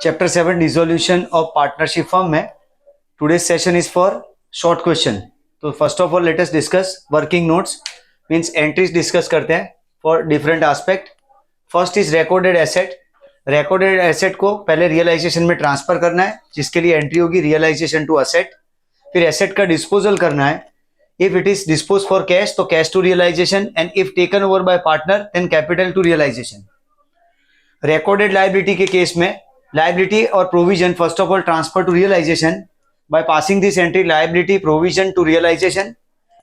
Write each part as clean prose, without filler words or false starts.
Chapter 7 dissolution of partnership firm में today session is for short question. तो first of all let us discuss working notes means entries discuss करते हैं for different aspect. First is recorded asset. Recorded asset को पहले realisation में transfer करना है जिसके लिए एंट्री होगी रियलाइजेशन टू एसेट. फिर एसेट का डिस्पोजल करना है. If it is dispose for cash तो cash to realisation and if taken over by partner then capital to realisation. Recorded liability के केस में liability or provision first of all transfer to realization by passing this entry liability provision to realization,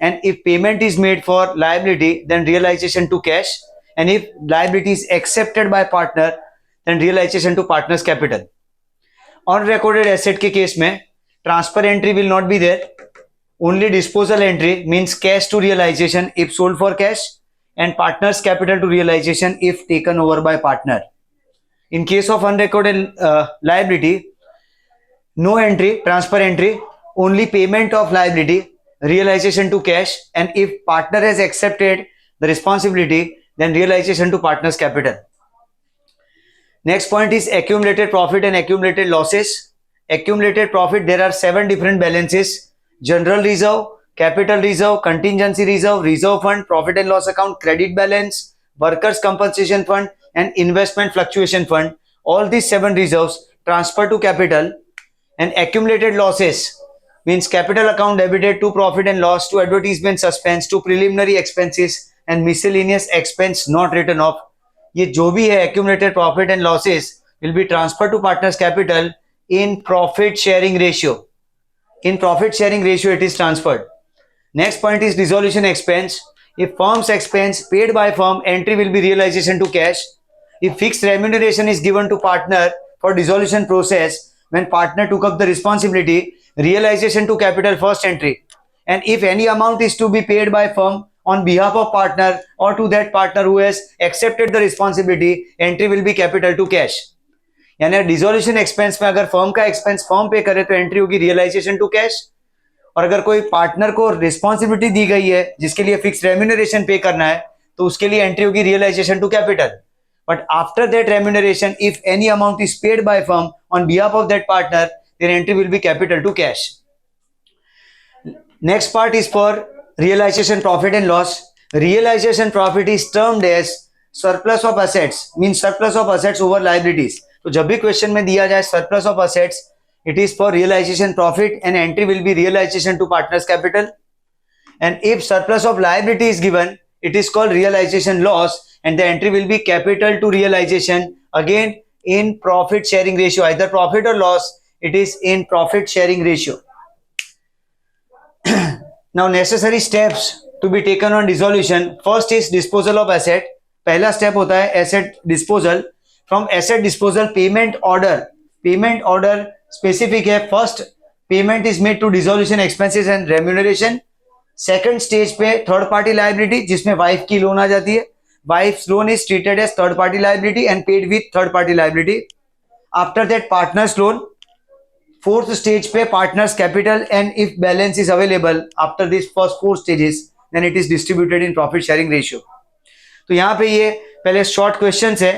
and if payment is made for liability then realization to cash, and if liability is accepted by partner then realization to partner's capital. On recorded asset के case में transfer entry will not be there, only disposal entry means cash to realization if sold for cash and partner's capital to realization if taken over by partner. In case of unrecorded liability, no entry, transfer entry, only payment of liability, realization to cash, and if partner has accepted the responsibility, then realization to partner's capital. Next point is accumulated profit and accumulated losses. Accumulated profit, there are 7 different balances: general reserve, capital reserve, contingency reserve, reserve fund, profit and loss account, credit balance, workers compensation fund, and investment fluctuation fund. All these 7 reserves transfer to capital. And accumulated losses means capital account debited to profit and loss, to advertisement suspense, to preliminary expenses and miscellaneous expense not written off. ये जो भी है accumulated profit and losses will be transferred to partners capital in profit sharing ratio. In profit sharing ratio it is transferred. Next point is dissolution expense. If firm's expense paid by firm, entry will be realization to cash. If fixed remuneration is given to partner for dissolution process, when partner took up the responsibility, realization to capital first entry. And if any amount is to be paid by firm on behalf of partner or to that partner who has accepted the responsibility, entry will be capital to cash. यानी dissolution expense में अगर firm का expense firm पे करे तो entry होगी realisation to cash, और अगर कोई पार्टनर को रिस्पॉन्सिबिलिटी दी गई है जिसके लिए फिक्स रेम्यूनरेशन पे करना है तो उसके लिए एंट्री होगी realisation to capital. But after that remuneration, if any amount is paid by firm on behalf of that partner, then entry will be capital to cash. Next part is for realization profit and loss. Realization profit is termed as surplus of assets, means surplus of assets over liabilities. तो जब भी question में दिया जाए surplus of assets, it is for realization profit and entry will be realization to partner's capital. And if surplus of liability is given, it is called realization loss, and the entry will be capital to realization, again in profit sharing ratio, either profit or loss, it is in profit sharing ratio. Now necessary steps to be taken on dissolution. First is disposal of asset. पहला step होता है asset disposal. From asset disposal, payment order. Payment order specific है. First payment is made to dissolution expenses and remuneration. Second stage पे third party liability जिसमें wife की loan आ जाती है. Wife's loan is treated as third party liability and paid with third party liability. After that, partner's loan. Fourth stage पे partner's capital, and if balance is available after these first 4 stages, then it is distributed in profit sharing ratio. तो यहाँ पे ये पहले short questions है.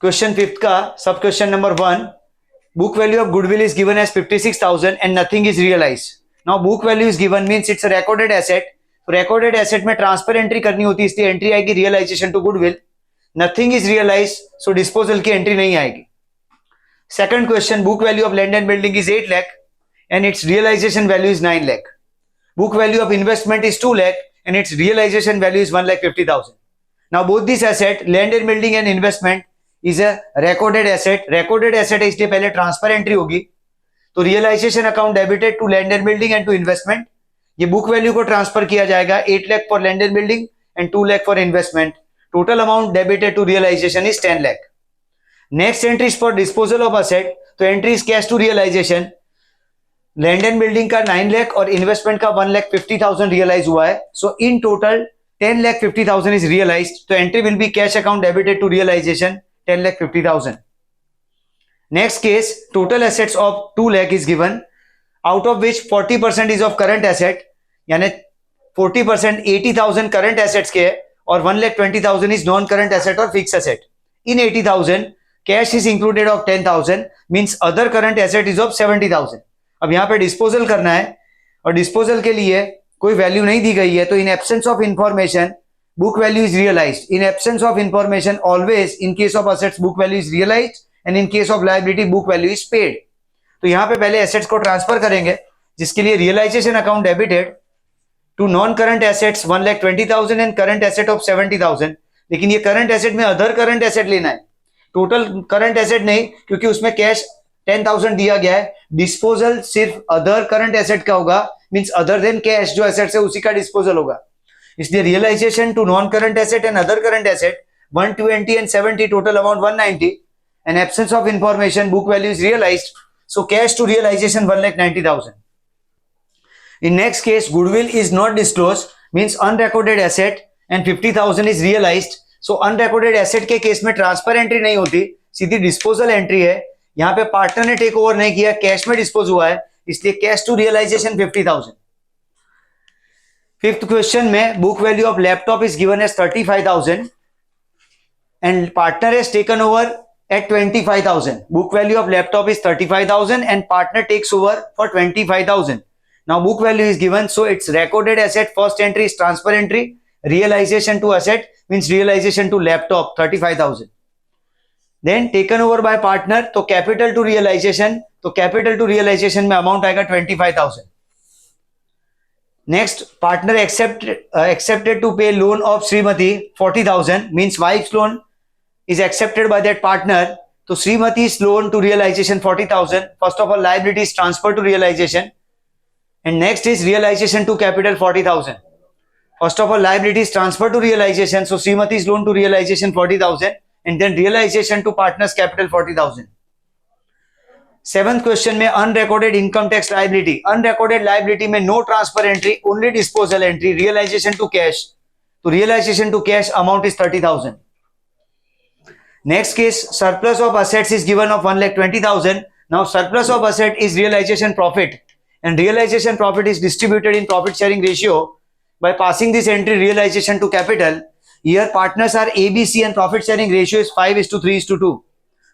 Question 5th का सब question number 1. Book value of goodwill is given as 56,000 and nothing is realized. Now book value is given means it's a recorded asset. Recorded asset में transfer entry करनी होती है इसलिए entry आएगी realisation to goodwill. Nothing is realise so disposal की entry नहीं आएगी. Second question, book value of land and building is 8 lakh and its realisation value is 9 lakh. Book value of investment is 2 lakh and its realisation value is 1,50,000. Now both this asset land and building and investment is a recorded asset. Recorded asset है इसलिए पहले transfer entry होगी तो realisation account debited to land and building and to investment. ये book value को transfer किया जाएगा 8 lakh for land and building and 2 lakh for investment. Total amount debited to realisation is 10 lakh. Next entry is for disposal of asset. तो entry is cash to realisation. Land and building का 9 लाख और investment का 1,50,000 realise हुआ है. So in total 10,50,000 is realised. तो entry will be cash account debited to realisation 10,50,000. Next case, total assets of 2 lakh is given, out of which 40% is of current asset, यानी 40% 80,000 current assets के और 1,20,000 is non current asset और fixed asset. In 80,000 cash is included of 10,000 means other current asset is of 70,000. अब यहाँ पे disposal करना है और डिस्पोजल के लिए कोई वैल्यू नहीं दी गई है, तो in absence of information book value is realized. In absence of information, always in case of assets book value is realized and in case of liability book value is paid. तो यहाँ पे पहले assets को transfer करेंगे, जिसके लिए realisation account debited to non current assets 1,20,000 and current asset of 70,000. लेकिन ये करंट एसेट में अदर करंट एसेट लेना है, टोटल करंट एसेट नहीं, क्योंकि उसमें कैश 10,000 दिया गया है. डिस्पोजल सिर्फ अदर करंट एसेट का होगा, मींस अदर देन कैश जो एसेट्स है उसी का डिस्पोजल होगा. इसलिए realisation to non current asset and other current asset 120 and 70, total amount 190. And absence of information book value is realised, so cash to realisation 1,90,000. In next case, goodwill is not disclosed, means unrecorded asset and 50,000 is realized. So unrecorded asset के case में transfer entry नहीं होती, सीधी disposal entry है. यहाँ पे partner ने take over नहीं किया, कैश में डिस्पोज हुआ है, इसलिए cash to realisation 50,000. Fifth question में book value of laptop is given as 35,000 and partner has taken over at 25,000. Book value of laptop is 35,000 and partner takes over for 25,000. Now book value is given, so it's recorded asset. First entry is transfer entry. Realization to asset means realization to laptop 35,000. Then taken over by partner, तो capital to realization, तो capital to realization में amount आएगा 25,000. Next, partner accepted to pay loan of Srimati 40,000, means wife's loan is accepted by that partner. So Srimati's loan to realization 40,000. First of all, liability is transferred to realization, and next is realization to capital 40,000. First of all, liability is transferred to realization, so Srimati's loan to realization 40,000, and then realization to partner's capital 40,000. Seventh question में unrecorded income tax liability. Unrecorded liability में no transfer entry, only disposal entry. Realization to cash. तो realization to cash amount is 30,000. Next case, surplus of assets is given of 1,20,000. Now surplus of asset is realization profit, and realization profit is distributed in profit sharing ratio by passing this entry realization to capital. Here partners are ABC and profit sharing ratio is 5:3:2.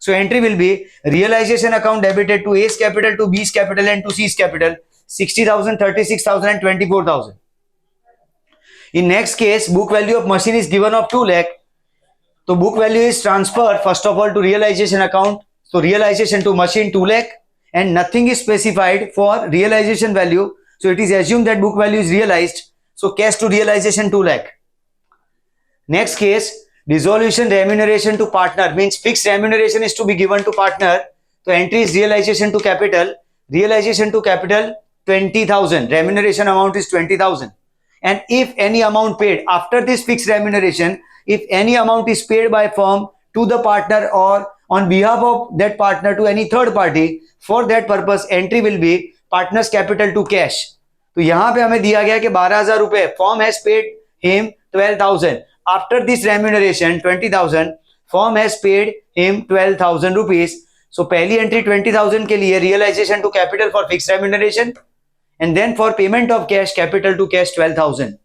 So entry will be realization account debited to A's capital, to B's capital and to C's capital, 60,000, 36,000 and 24,000. In next case, book value of machine is given of 2 lakh. तो book value is transfer first of all to realisation account, so realization to machine 2 lakh and nothing is specified for realization value, so it is assumed that book value is realized, so cash to realization 2 lakh. Next case, dissolution remuneration to partner means fixed remuneration is to be given to partner, so entry is realization to capital, realization to capital 20,000, remuneration amount is 20,000, and if any amount paid after this fixed remuneration, if any amount is paid by firm to the partner or on behalf of that partner to any third party, for that purpose entry will be partner's capital to cash. तो यहाँ पे हमें दिया गया कि 12,000 रुपए, firm has paid him 12,000. After this remuneration 20,000, firm has paid him 12,000 rupees. So पहली entry 20,000 के लिए realization to capital for fixed remuneration, and then for payment of cash, capital to cash 12,000.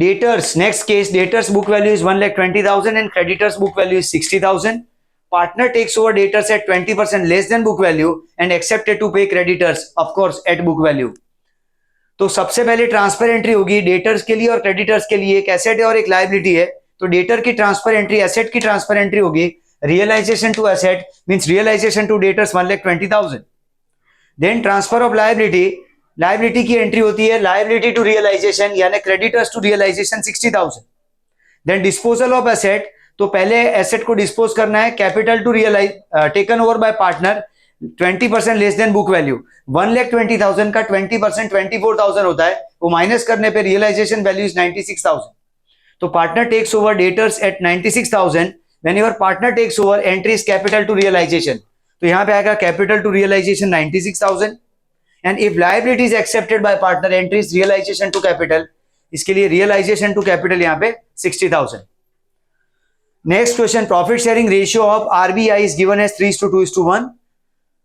Debtors, next case, debtors book value is 1,20,000 and creditors book value is 60,000. Partner takes over debtors at 20% less than book value and accepted to pay creditors, of course, at book value. तो सबसे पहले transfer entry होगी debtors के लिए और creditors के लिए. एक एसेट है और एक लायबिलिटी है, तो डेटर की ट्रांसफर एंट्री, एसेट की ट्रांसफर एंट्री होगी realisation to asset means realisation to debtors 1,20,000. Then transfer of liability, liability की एंट्री होती है लायबिलिटी टू रियलाइजेशन यानी creditors to realisation 60,000. Then disposal of asset, तो पहले एसेट को डिस्पोज करना है, capital to realise taken over by partner 20% less than book value. 1,20,000 का 20% 24,000 होता है, वो माइनस करने पे रियलाइजेशन वैल्यू इज 96,000. तो partner takes over debtors at 96,000. Whenever partner takes over entry is capital to realisation, तो यहाँ पे आएगा capital to realisation 96,000. And if liability is accepted by partner, entry is realization to capital. इसके लिए realization to capital यहाँ पे 60,000. Next question, profit sharing ratio of RBI is given as 3:2:1.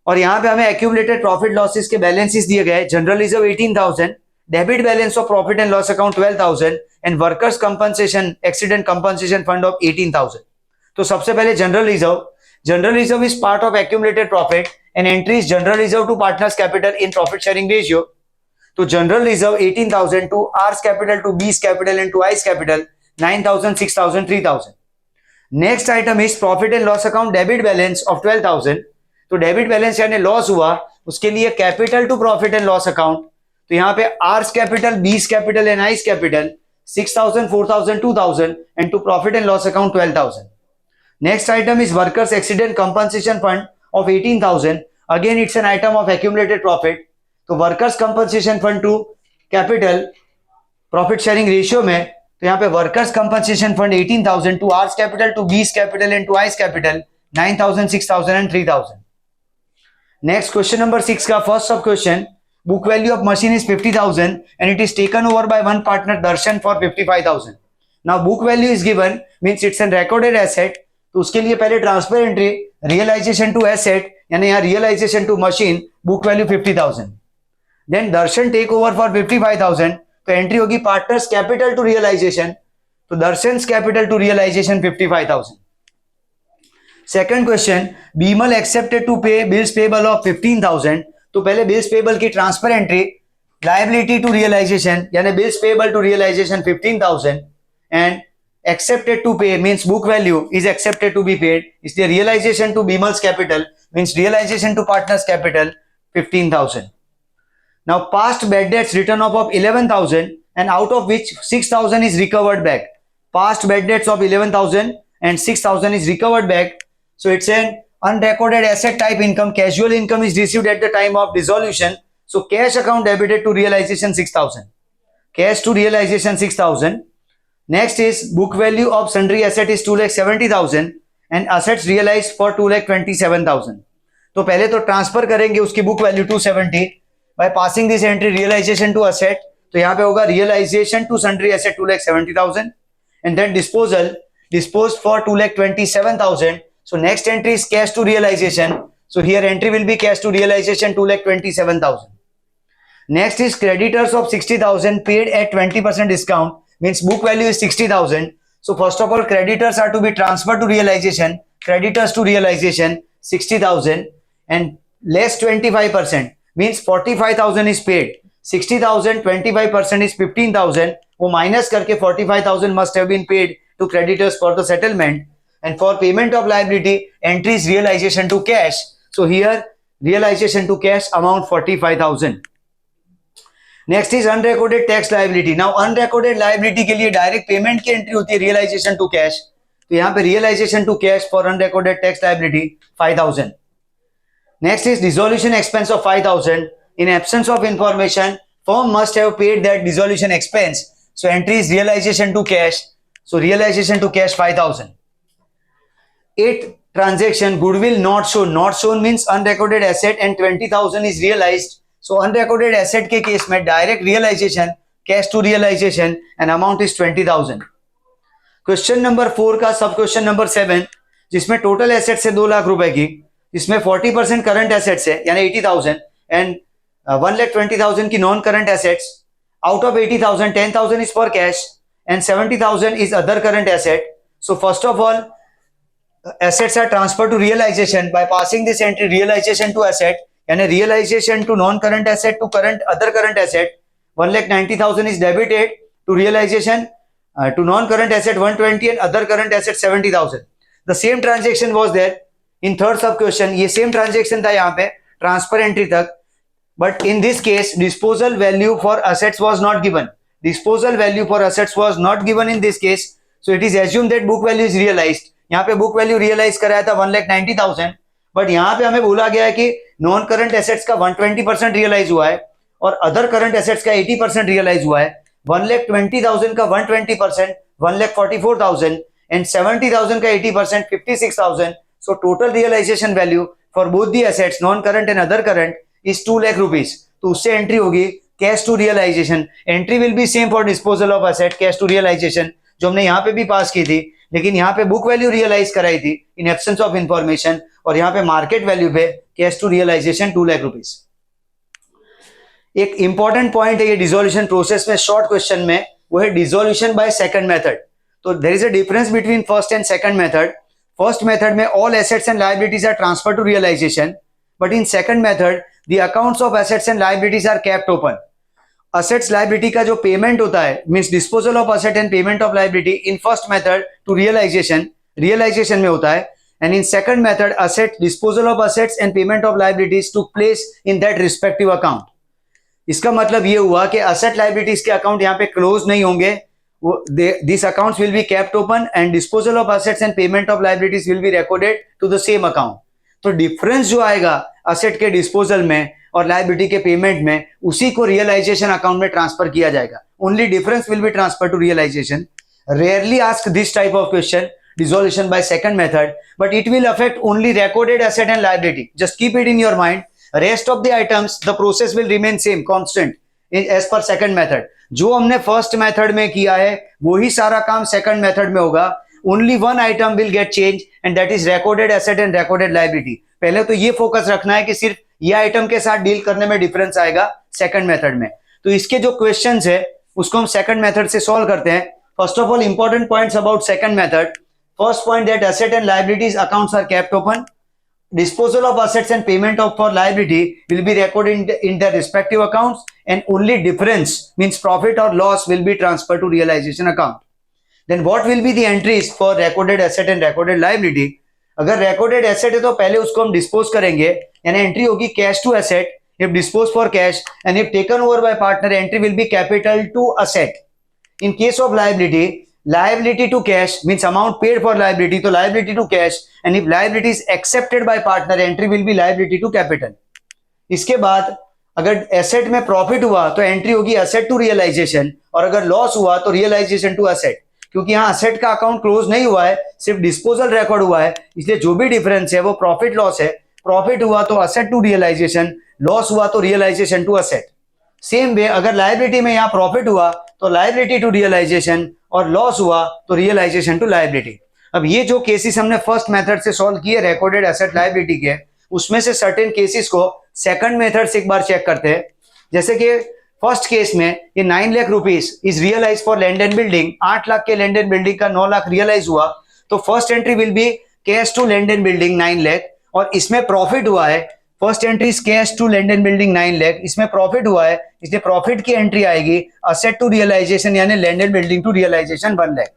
और यहाँ पे हमें accumulated profit losses के balances दिए गए. General reserve 18,000, debit balance of profit and loss account 12,000 and workers compensation accident compensation fund of 18,000. तो सबसे पहले general reserve is part of accumulated profit and entry is general reserve to partners capital in profit sharing ratio. तो general reserve 18,000 to R's capital to B's capital and to I's capital 9,000, 6,000, 3,000. Next item is profit and loss account debit balance of 12,000. तो debit balance यानी loss हुआ, उसके लिए capital to profit and loss account. तो यहाँ पे R's capital, बीस capital and I's capital 6,000, 4,000, 2,000 and to profit and loss account 12,000. Next item is workers accident compensation fund of 18,000. Again it's an item of accumulated profit. तो workers compensation fund to capital profit sharing ratio में, तो यहाँ पे workers compensation fund 18,000 to R's capital to B's capital and to I's capital 9,000, 6,000 and 3,000. Next question number 6 का first sub question. Book value of machine is 50,000 and it is taken over by one partner Darshan for 55,000. Now book value is given, means it's an recorded asset. तो उसके लिए पहले transfer entry realisation to asset, यानी यहाँ realisation to machine, book value 50,000. Then Darshan take over for 55,000. तो entry होगी partners capital to realisation. तो Darshan capital to realisation 55,000. Second question, Bimal accepted to pay bills payable of 15,000. तो पहले बिल्स पेबल की transfer entry liability to realisation, यानी bills payable to realisation 15,000 and accepted to pay means book value is accepted to be paid, इसलिए realisation to Bimal's capital means realisation to partners capital 15,000. Now past bad debts written off of 11,000 and out of which 6,000 is recovered back. Past bad debts of 11,000 and 6,000 is recovered back. So it's an unrecorded asset type income. Casual income is received at the time of dissolution. So cash account debited to realization 6,000. Cash to realization 6,000. Next is book value of sundry asset is 2,70,000 and assets realized for 2,27,000. तो पहले तो transfer करेंगे उसकी book value 270 by passing this entry realization to asset. तो यहाँ पे होगा realization to sundry asset 2,70,000 and then disposed for 2,27,000. So next entry is cash to realization. So here entry will be cash to realization 2,27,000. Next is creditors of 60,000 paid at 20% discount, means book value is 60,000. So first of all creditors are to be transferred to realization. Creditors to realization 60,000 and less 25%. Means 45,000 is paid. 60,000 25% is 15,000. वो minus करके 45,000 must have been paid to creditors for the settlement and for payment of liability entry is realisation to cash. So here realisation to cash amount 45,000. Next is unrecorded tax liability. Now unrecorded liability के लिए direct payment की entry होती है realisation to cash. तो यहाँ पे realisation to cash for unrecorded tax liability 5,000. Next is dissolution expense of 5,000. In absence of information, firm must have paid that dissolution expense. So entry is realization to cash. So realization to cash 5,000. 8 transaction goodwill not shown. Not shown means unrecorded asset and 20,000 is realized. So unrecorded asset के case में direct realization cash to realization and amount is 20,000. Question number 4 का सब question number 7 जिसमें total assets है 2 लाख रुपए की, इसमें 40% current assets है यानी 80,000 एंड 1,20,000 की non current assets. Out of 80,000 10,000 is for cash and 70,000 is other current asset. So first of all assets are transfer to realisation by passing this entry realisation to asset, यानी realisation to non current asset to current other current asset. 1,90,000 is debited to realisation to non current asset 120 and other current asset 70,000. The same transaction was there in third सब question. ये same transaction था यहाँ पे transfer entry तक, but in this case disposal value for assets was not given. Disposal value for assets was not given in this case. So it is assume that book value is realised. यहाँ पे book value realise कराया था 1,90,000, but यहाँ पे हमें बोला गया है कि नॉन करंट एसेट्स का 120% रियलाइज हुआ है और अदर करंट एसेट्स का 80% रियलाइज हुआ है. 1,20,000 का 120% 1,44,000 एंड 70,000 का 80% 56,000. So total realization value for both the assets, non-current and other current, is 2 lakh rupees. तो उससे एंट्री होगी cash to realisation. Entry will be same for disposal of asset cash to realisation जो हमने यहाँ पे भी पास की थी, लेकिन यहाँ पे बुक वैल्यू रियलाइज कराई थी इन एब्सेंस ऑफ इंफॉर्मेशन और यहाँ पे मार्केट वैल्यू पे cash to realisation 2 lakh rupees. एक इंपॉर्टेंट पॉइंट है ये डिसोल्यूशन प्रोसेस में शॉर्ट क्वेश्चन में, वो है डिसोल्यूशन बाय सेकंड मेथड. तो there is a difference between first and second method. First method में all assets and liabilities are transfer to realisation, but in second method the accounts of assets and liabilities are kept open. Assets liability का जो payment होता है means disposal of asset and payment of liability in first method to realisation में होता है, and in second method disposal of assets and payment of liabilities took place in that respective account. इसका मतलब ये हुआ कि asset liabilities के account यहाँ पे क्लोज नहीं होंगे, these accounts will be kept open and disposal of assets and payment of liabilities will be recorded to the same account. तो डिफरेंस जो आएगा असेट के डिस्पोजल में और लाइबिलिटी के पेमेंट में, उसी को रियलाइजेशन अकाउंट में ट्रांसफर किया जाएगा. Only difference will be transfer to realisation. Rarely ask this type of question, dissolution by second method, but it will affect only recorded asset and liability. Just keep it in your mind. Rest of the items, the process will remain same, constant as per second method. जो हमने first method में किया है वही सारा काम second method में होगा. Only one item will get changed and that is recorded asset and recorded liability. पहले तो ये फोकस रखना है कि सिर्फ ये आइटम के साथ डील करने में डिफरेंस आएगा सेकंड मेथड में. तो इसके जो क्वेश्चंस है उसको हम सेकंड मेथड से सॉल्व करते हैं. First of all important points about second method. First point, that asset and liabilities accounts are kept open. Disposal of assets and payment of for liability will be recorded in their respective accounts, and only difference means profit or loss will be transferred to realization account. Then what will be the entries for recorded asset and recorded liability? अगर recorded asset है तो पहले उसको हम dispose करेंगे, यानी entry होगी cash to asset. If disposed for cash and if taken over by partner, entry will be capital to asset. In case of liability to cash means amount paid for liability, so liability to cash, and if liability is accepted by partner, entry will be liability to capital. इसके बाद अगर asset में profit हुआ तो entry होगी asset to realisation, और अगर loss हुआ तो रियलाइजेशन टू एसेट. क्योंकि यहाँ एसेट का अकाउंट क्लोज नहीं हुआ है, सिर्फ डिस्पोजल रिकॉर्ड हुआ है, इसलिए जो भी डिफरेंस है वो प्रॉफिट लॉस है. प्रॉफिट हुआ तो एसेट टू रियलाइजेशन, लॉस हुआ तो realisation to asset. Same way अगर लाइबिलिटी में यहाँ प्रॉफिट हुआ तो लाइबिलिटी टू रियलाइजेशन, और लॉस हुआ तो रियलाइजेशन टू लाइबिलिटी. अब ये जो केसेस हमने फर्स्ट मेथड से सॉल्व किए रिकॉर्डेड एसेट लाइबिलिटी के, उसमें से सर्टेन केसेस को सेकंड मेथड से एक बार चेक करते हैं. जैसे कि फर्स्ट केस में ये 9 lakh rupees is realise for land and building. 8 lakh के लैंड एंड बिल्डिंग का 9 लाख रियलाइज हुआ, तो first entry will be cash to land and building 9 lakh, और इसमें प्रॉफिट हुआ है. First entry cash to land and building 9 lakh, इसमें प्रॉफिट हुआ है, इसलिए प्रॉफिट की एंट्री आएगी असेट टू रियलाइजेशन यानी land and building to realisation 1 lakh.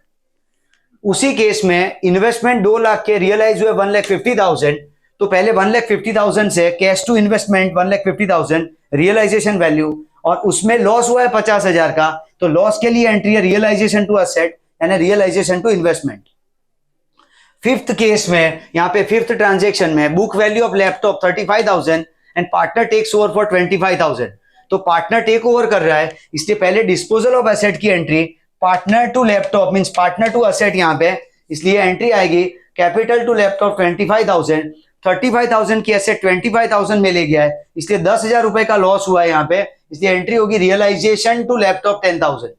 उसी केस में इन्वेस्टमेंट 2 लाख के रियलाइज हुए 1,50,000, तो पहले 1,50,000 से cash to investment 1,50,000 realisation value, और उसमें लॉस हुआ है 50,000 का, तो लॉस के लिए एंट्री है रियलाइजेशन टू असेट यानी realisation to investment. Fifth case में यहाँ पे फिफ्थ ट्रांजेक्शन में book value of laptop 35,000 and partner takes over for 25,000. तो पार्टनर टेक ओवर कर रहा है, इसलिए पहले डिस्पोजल ऑफ एसेट की entry partner to laptop means partner to asset यहाँ पे, इसलिए एंट्री आएगी कैपिटल टू लैपटॉप 25,000. 35,000 की एसेट 25,000 में ले गया है, इसलिए 10,000 रुपए का लॉस हुआ है यहाँ पे, इसलिए एंट्री होगी realisation to laptop 10,000.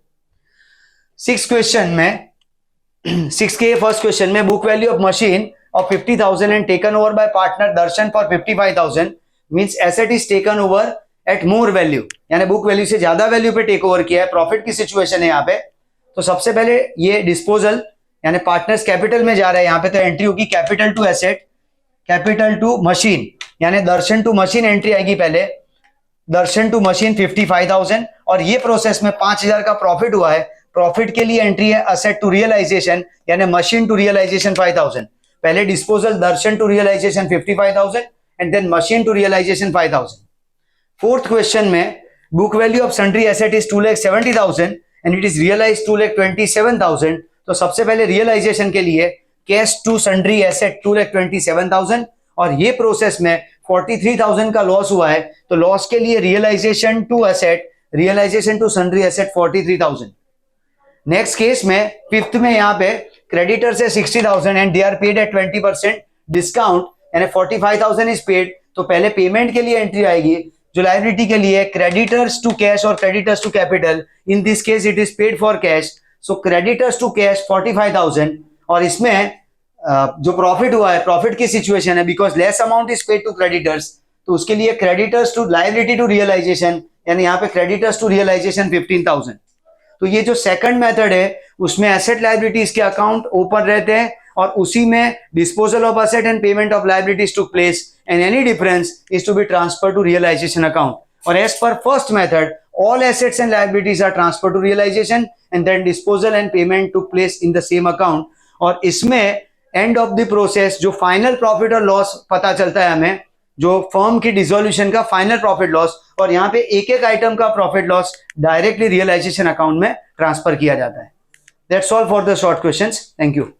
Six question में 6 के फर्स्ट क्वेश्चन में book value of machine of 50,000 and taken over by partner Darshan for 55,000 means asset is taken over at more value, यानी बुक वैल्यू से ज्यादा वैल्यू पे टेक ओवर किया है. Profit की सिचुएशन है यहाँ पे, तो सबसे पहले ये डिस्पोजल यानी पार्टनर्स कैपिटल में जा रहा है यहाँ पे, तो एंट्री होगी capital to asset, capital to machine यानी दर्शन टू मशीन एंट्री आएगी पहले, दर्शन टू मशीन 55,000, और ये प्रोसेस में 5,000 का प्रॉफिट हुआ है. प्रॉफिट के लिए एंट्री है असेट टू रियलाइजेशन यानी मशीन टू रियलाइजेशन 5,000. पहले disposal Darshan to realisation 55,000 and then machine to realisation 5,000. Fourth question में book value of sundry asset is 2,70,000 and it is realise 2,27,000. तो सबसे पहले रियलाइजेशन के लिए कैश टू सन्ड्री एसेट 2,27,000, और ये प्रोसेस में 43,000 का लॉस हुआ है, तो लॉस के लिए realization to asset realization to sundry asset 43,000. Next case में फिफ्थ में यहाँ पे क्रेडिटर्स है 60,000 and they are paid at 20% discount यानी 45,000 इज पेड. तो पहले पेमेंट के लिए एंट्री आएगी जो लायबिलिटी के लिए क्रेडिटर्स टू कैश और creditors to capital. In this case it is paid for cash, so creditors to cash 45,000, और इसमें जो प्रॉफिट हुआ है प्रॉफिट की सिचुएशन है because less amount is paid to creditors, तो उसके लिए creditors to liability to realisation यानी यहाँ पे क्रेडिटर्स टू रियलाइजेशन 15,000. तो ये जो सेकंड मेथड है उसमें एसेट लायबिलिटीज के अकाउंट ओपन रहते हैं और उसी में disposal of asset and payment of liabilities took place and any difference is to be transfer to realisation account. और as per first method all assets and liabilities are transferred to realization and then disposal and payment took place in the same account. और इसमें end of the process जो final profit और loss पता चलता है हमें, जो फर्म की डिसोल्यूशन का फाइनल प्रॉफिट लॉस, और यहाँ पे एक एक आइटम का profit loss directly realization account में ट्रांसफर किया जाता है. That's all for the short questions. Thank you.